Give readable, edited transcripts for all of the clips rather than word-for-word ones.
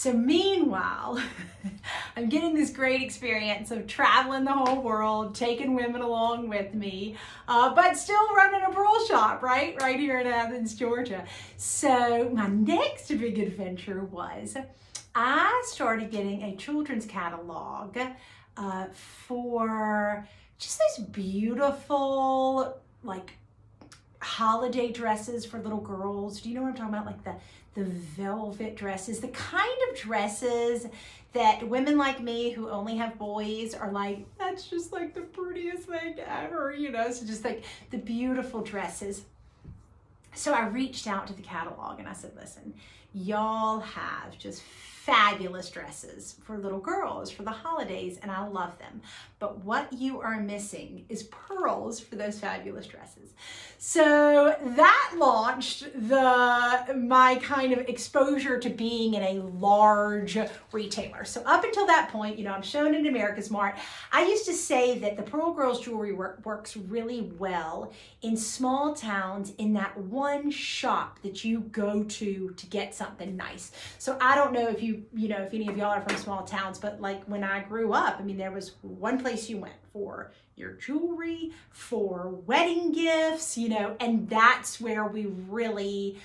So meanwhile, I'm getting this great experience of traveling the whole world, taking women along with me, but still running a pearl shop, right here in Athens, Georgia. So my next big adventure was I started getting a children's catalog for just those beautiful, like, holiday dresses for little girls. Do you know what I'm talking about? Like the velvet dresses, the kind of dresses that women like me who only have boys are like, that's just like the prettiest thing ever, you know? So just like the beautiful dresses. So I reached out to the catalog and I said, listen, y'all have just fabulous dresses for little girls for the holidays, and I love them. But what you are missing is pearls for those fabulous dresses. So that launched my kind of exposure to being in a large retailer. So up until that point, you know, I'm shown in America's Mart. I used to say that the Pearl Girls jewelry works really well in small towns, in that one shop that you go to get something nice. So I don't know if if any of y'all are from small towns, but like when I grew up, I mean, there was one place you went for your jewelry, for wedding gifts, you know, and that's where we really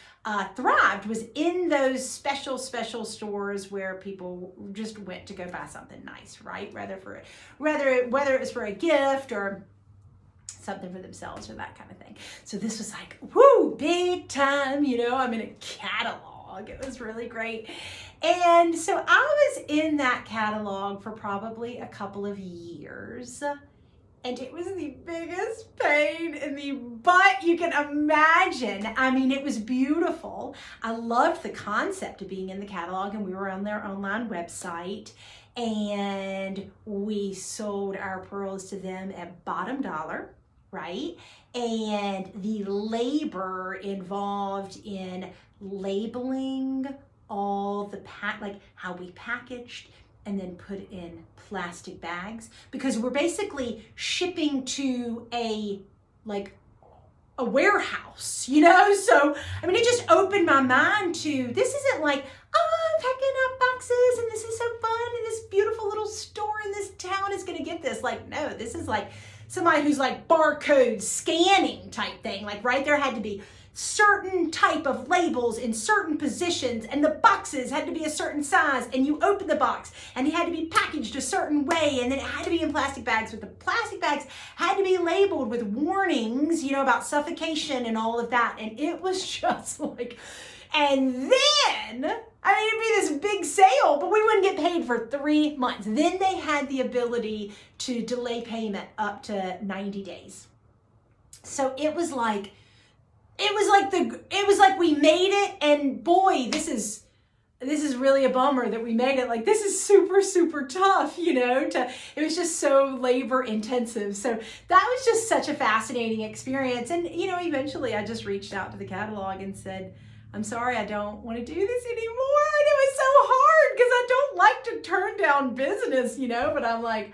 thrived, was in those special stores where people just went to go buy something nice, right? Whether it was for a gift or something for themselves or that kind of thing. So this was like, woo, big time, you know, I'm in a catalog. It was really great. And so I was in that catalog for probably a couple of years. And it was the biggest pain in the butt you can imagine. I mean, it was beautiful. I loved the concept of being in the catalog, and we were on their online website, and we sold our pearls to them at bottom dollar, right? And the labor involved in labeling all the like how we packaged and then put in plastic bags, because we're basically shipping to a warehouse, you know? So, I mean, it just opened my mind to, this isn't like, oh, I'm packing up boxes and this is so fun and this beautiful little store in this town is gonna get this. Like, no, this is like somebody who's like barcode scanning type thing. Like, right, there had to be certain type of labels in certain positions, and the boxes had to be a certain size, and you open the box and it had to be packaged a certain way, and then it had to be in plastic bags, but the plastic bags had to be labeled with warnings, you know, about suffocation and all of that. And it was just like, and then, I mean, it'd be this big sale, but we wouldn't get paid for 3 months. Then they had the ability to delay payment up to 90 days. So it was like we made it, and boy, this is really a bummer that we made it. Like, this is super, super tough, you know, it was just so labor intensive. So that was just such a fascinating experience. And, you know, eventually I just reached out to the catalog and said, I'm sorry, I don't want to do this anymore. And it was so hard because I don't like to turn down business, you know, but I'm like,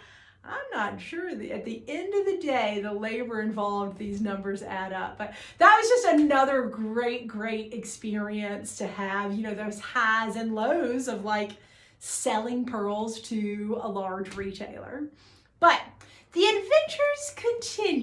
I'm not sure that at the end of the day, the labor involved, these numbers add up. But that was just another great, great experience to have, you know, those highs and lows of like selling pearls to a large retailer. But the adventures continue.